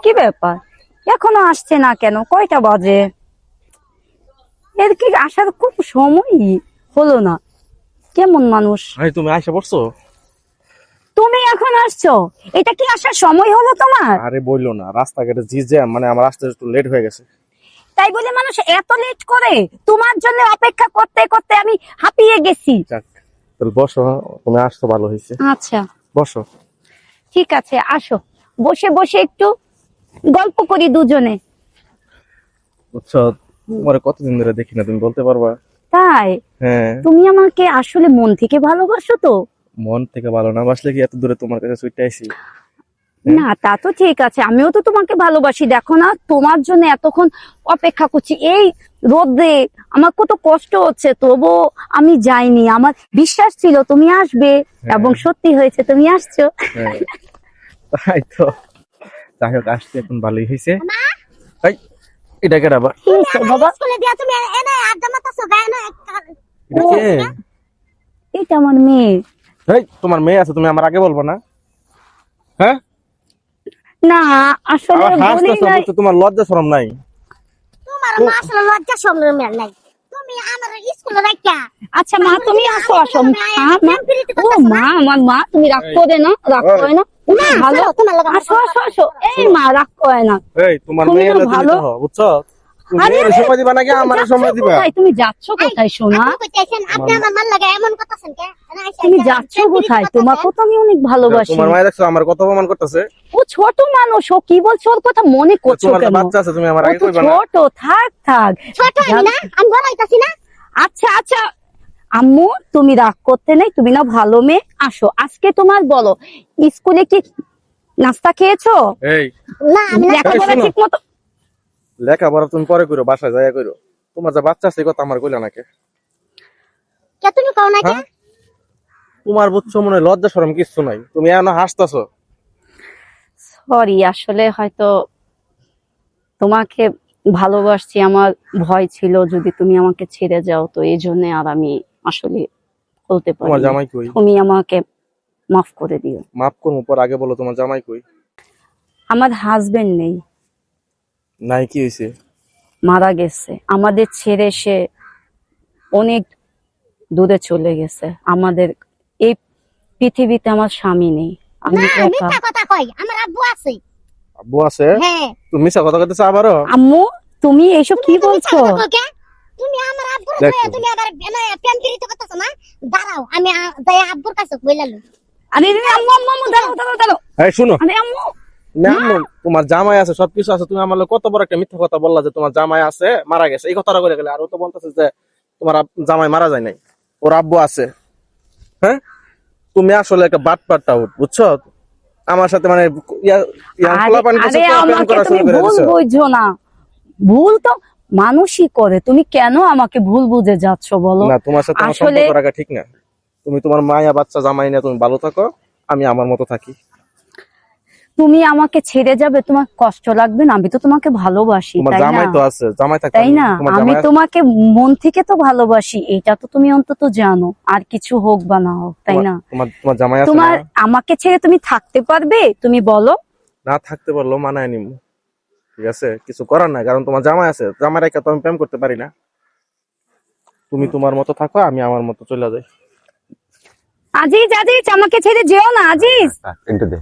কি ব্যাপার, এখনো আসছে না কেন? কয়টা বাজে? এর কি আসার খুব সময়ই হলো না। কেমন মানুষ! তুমি আইসা পড়ছো? তুমি এখন আসছো? এটা কি আসার সময় হলো তোমার? আরে বললো না, রাস্তাঘাটে জি জ্যাম, মানে আমার আসতে একটু লেট হয়ে গেছে। তাই বলে মানুষ এত লেট করে? তোমার জন্য অপেক্ষা করতে করতে আমি হাঁপিয়ে গেছি। যাক, তাহলে বসো, তুমি আসছো ভালো হয়েছে। আচ্ছা বসো। ঠিক আছে, আসো। বসে বসে একটু গল্প করি দুজনে। বুঝছো, তোমার কতদিন ধরে দেখি না, তুমি বলতে পারবা? তাই? হ্যাঁ। তুমি আমাকে আসলে মন থেকে ভালোবাসো তো? মন থেকে ভালো না বাসলে কি এত দূরে তোমার কাছে ছুটে আইছি? না তা তো ঠিক আছে, আমিও তো তোমাকে ভালোবাসি। দেখো না, তোমার জন্য এতক্ষণ অপেক্ষা করছি এই রোদে। আমার কত কষ্ট হচ্ছে, তবু আমি যাইনি। আমার বিশ্বাস ছিল তুমি আসবে, এবং সত্যি হয়েছে, তুমি আসছো। হ্যাঁ, তাই তো। যাই হোক, আসতে এখন ভালোই হয়েছে। এই, এটা কেডা আবার? কি হয়েছে বাবা? এটা কে? এটা আমার মেয়ে। এই, তোমার মেয়ে আছে, তুমি আমার আগে বলবো না? হ্যাঁ, না আসলে আবার বলি হাসতেছো, নাই। বুঝছো, তোমার লজ্জা শরম নাই? আচ্ছা মা, তুমি আসো আসো। হ্যাঁ মা, ও মা, আমার মা, তুমি রাগ করে না, রাগ করে না। তুমি ভালো, আসো আসো আসো। এই মা, রাগ করে না। এই, তোমার তুমি মেয়ে তো হলে তুমি ভালো। তো হও, বুঝছো? তুমি আরে মেয়ের আরে, সময় দিবা নাকি তুমি আমার যাচ্ছ সময় দিবা? কোথায়? তুমি যাচ্ছ কোথায় সোনা? তুমি যাচ্ছ কোথায়? তোমাকে তো আমি অনেক ভালোবাসি। তোমার মায়ের দেখছো আমার কত অপমান করতেছে। ও ছোট মানুষ, ও কি বলছো? ওর কথা মনে করছো তোমার তো কেন? বাচ্চা আছে, তুমি আমার ও আগে তো কইবা না? ছোট, থাক থাক। আচ্ছা আচ্ছা আম্মু, তুমি রাগ করতে নেই, তুমি না ভালো মেয়ে। আসো, আজকে তোমার বলো, স্কুলে কি নাস্তা খেয়েছো? এই, লেখাপড়া শোনো। ঠিক মতো? লেখাপড়া তুমি পরে করো, বাসায় যাইয়া করো। তোমার যে বাচ্চা আছে, এই কথা আমার কইলা নাকি? হ্যাঁ? তোমার বুঝছো মনে হয় লজ্জা শরম কিচ্ছু নাই, তুমি এখনো হাসতেছো। সরি, আসলে হয়তো তোমাকে ভালোবাসছি, আমার ভয় ছিল যদি তুমি আমাকে ছেড়ে যাও, তো এই জন্য আর আমি আসলে বলতে তোমার পারি। জামাই কই? তুমি আমাকে মাফ করে দিও। মাফ করবো, পর আগে বলো তোমার জামাই কই? আমার হাজবেন্ড নেই, নাই, কি হয়েছে? মারা গেছে। আমাদের ছেড়ে সে অনেক দূরে চলে গেছে। আমাদের এই পৃথিবীতে আমার স্বামী নেই, আমি একা। আব্বু আছে? তুমি মিশা কথা কইতেছো আবারও? আম্মু, তুমি এইসব কি বলছো? দেখো, আরে আরে, আম্মু আম্মু আম্মু, দাঁড়াও দাঁড়াও দাঁড়াও। এই শুনো, আরে আম্মু, না আম্মু, তোমার জামাই আছে, সবকিছু আছে, তুমি আমার লগে কত বড় একটা মিথ্যা কথা বললা যে তোমার জামাই আছে, মারা গেছে। এই কথাটা কইলে গেলে, আর ও তো বলতেছে যে তোমার জামাই মারা যায় নাই, ওর আব্বু আছে। হ্যাঁ, তুমি আসলে একটা বাটপাটটা উঠ, বুঝছো? আমার সাথে মানে পোলাপান কিছু আরে প্রেম আমাকে করা তুমি শুরু করে ভুল দিছো। বুঝছো না। ভুল তো মানুষই করে, তুমি কেন আমাকে ভুল বুঝে যাচ্ছ বলো? না, তোমার সাথে আমার আসলে সম্পর্ক রাখা ঠিক না। তুমি তোমার মায়া বাচ্চা জামাই নিয়ে তুমি ভালো থাকো, আমি আমার মতো থাকি। তুমি আমাকে ছেড়ে যাবে, তোমার কষ্ট লাগবে না? আমি তো তোমাকে ভালোবাসি, তোমার তাই না? জামাই তো আছে, জামাই থাকতে তাই না? তোমার আমি জামাই আছে। তোমাকে মন থেকে তো ভালোবাসি, এটা তো তুমি অন্তত জানো। আর কিছু হোক বা না হোক, তাই না? তোমার তোমার জামাই আছে না? তোমার আমাকে ছেড়ে তুমি থাকতে পারবে? তুমি বলো। না থাকতে পারলো মানায় নিম, ঠিক আছে, কিছু করার নাই, কারণ তোমার জামাই আছে। জামাই রেখে তো আমি প্রেম করতে পারি না। তুমি তোমার মতো থাকো, আমি আমার মতো চলে যাই। আজিজ, আজিজ, আমাকে ছেড়ে যেও না আজিজ। তিনটে দে।